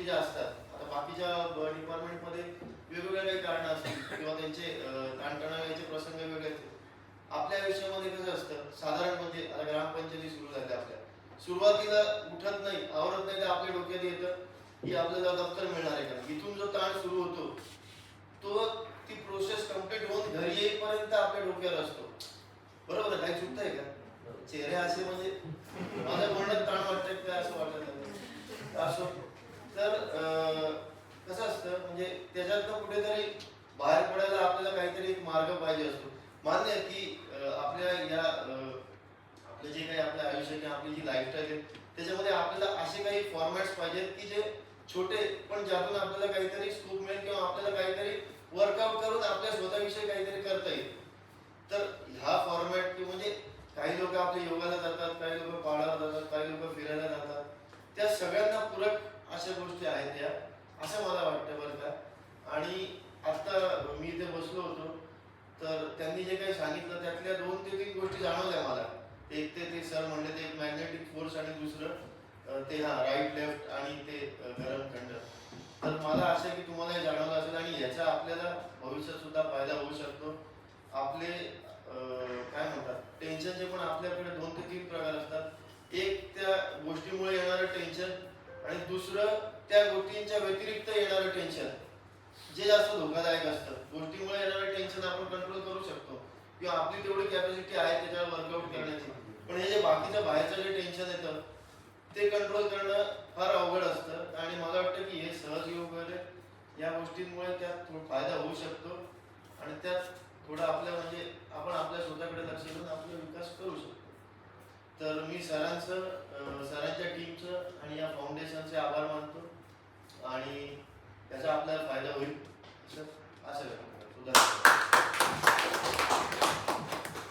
ज्या असतात, आता बाकीच्या डिपार्टमेंटमध्ये वेगवेगळ्या काही कारणं असतील किंवा त्यांचे ताणतणावाचे प्रसंग वेगळे असतील. आपल्या आयुष्यामध्ये कसं असतं, साधारण म्हणजे आता ग्रामपंचायती सुरू झाल्या आपल्या, सुरुवातीला उठत नाही, आवरत नाही, तर आपल्या डोक्यात येतं की आपल्याला दप्तर मिळणार आहे का. इथून जो ताण सुरू होतो तो ती प्रोसेस कम्प्लीट होऊन घरी येईपर्यंत आपल्या डोक्यावर असतो. बरोबर आहे, काही चुकतंय का? चेहरे असे म्हणजे माझ्या म्हणण्यात ताण वाटतंय काय असं वाटत असो. तर कसं असतं म्हणजे त्याच्यातनं कुठेतरी बाहेर पडायला आपल्याला काहीतरी एक मार्ग पाहिजे असतो. मान्य आहे की आपल्या या आपलं जे काही आपलं आयुष्य किंवा आपली जी लाईफस्टाईल आहे त्याच्यामध्ये आपल्याला असे काही फॉर्मॅट्स पाहिजेत की जे छोटे पण ज्यातून आपल्याला काहीतरी स्कोप मिळेल किंवा आपल्याला काहीतरी वर्कआउट करून आपल्या स्वतःविषयी काहीतरी करता येईल. तर ह्या फॉर्मॅट म्हणजे काही लोक आपले योगाला जातात, काही लोक पाहायला जातात, काही लोक फिरायला जातात, त्या सगळ्यांना पूरक अशा गोष्टी आहेत या, असं मला वाटतं बरं का. आणि आत्ता मी इथे बसलो होतो तर त्यांनी जे काही सांगितलं त्यातल्या 2 ते 3 गोष्टी जाणवल्या मला. एक ते सर म्हणले ते एक मॅग्नेटिक फोर्स आणि दुसरं ते राईट लेफ्ट आणि ते गरम थंड. तर मला असं आहे की तुम्हाला हे जाणवलं असेल आणि याचा आपल्याला भविष्यात सुद्धा फायदा होऊ शकतो. आपले काय म्हणतात टेन्शनचे पण आपल्याकडे 2 ते 3 प्रकार असतात. एक त्या गोष्टीमुळे येणारं टेन्शन आणि दुसरं त्या गोष्टींच्या व्यतिरिक्त येणारं टेन्शन जे जास्त धोकादायक असतं. गोष्टीमुळे येणारं टेन्शन आपण कंट्रोल करू शकतो किंवा आपली तेवढी कॅपॅसिटी आहे त्याच्यावर वर्कआउट करण्याची. पण हे जे बाकीचं बाहेरचं जे टेन्शन येतं ते कंट्रोल करणं फार अवघड असतं आणि मला वाटतं की हे सहज योग वगैरे या गोष्टींमुळे त्यात फायदा होऊ शकतो आणि त्यात थोडं आपल्या म्हणजे आपण आपल्या स्वतःकडे लक्ष देऊन आपला विकास करू शकतो. तर मी सरांच्या टीमचं आणि या फाउंडेशनचे आभार मानतो आणि त्याचा आपल्याला फायदा होईल.